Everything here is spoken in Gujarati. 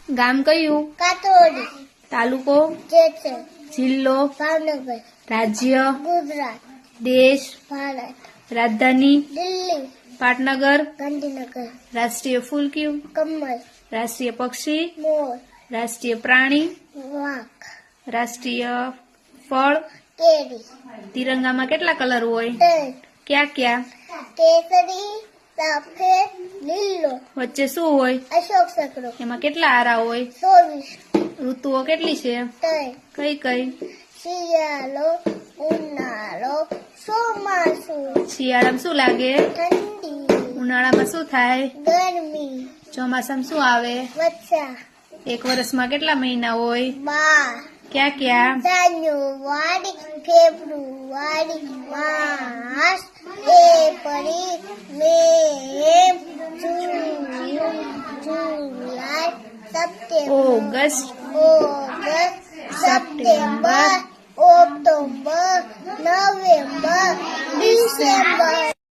ગામ કયું? કાતોડી. તાલુકો? જેસર. જિલ્લો? ભાવનગર. રાજ્ય? ગુજરાત. દેશ? ભારત. રાજધાની? દિલ્હી. પાટનગર? ગાંધીનગર. રાષ્ટ્રીય ફૂલ કયું? કમલ. રાષ્ટ્રીય પક્ષી? મોર. રાષ્ટ્રીય પ્રાણી? વાઘ. રાષ્ટ્રીય ફળ? કેરી. તિરંગામાં કેટલા કલર હોય? ત્રણ. ક્યાં ક્યાં? કેસરી, સફેદ, લીલો. વચ્ચે શું હોય? અશોક ચક્ર. એમાં કેટલા આરા હોય? 24. ઋતુઓ કેટલી છે? ત્રણ. કઈ કઈ? શિયાળો, ઉનાળો, ચોમાસું. શિયાળામાં શું લાગે? ઠંડી. ઉનાળામાં શું થાય? ગરમી. ચોમાસામાં શું આવે? વર્ષા. એક વર્ષમાં કેટલા મહિના હોય? 12. ક્યાં ક્યાં? જાન્યુઆરી, ફેબ્રુઆરી, માર્ચ, એપ્રિલ, મે, જૂન, જુલાઈ, સપ્ટેમ્બર, ઓગસ્ટ, સપ્ટેમ્બર, ઓક્ટોબર, નવેમ્બર, ડિસેમ્બર.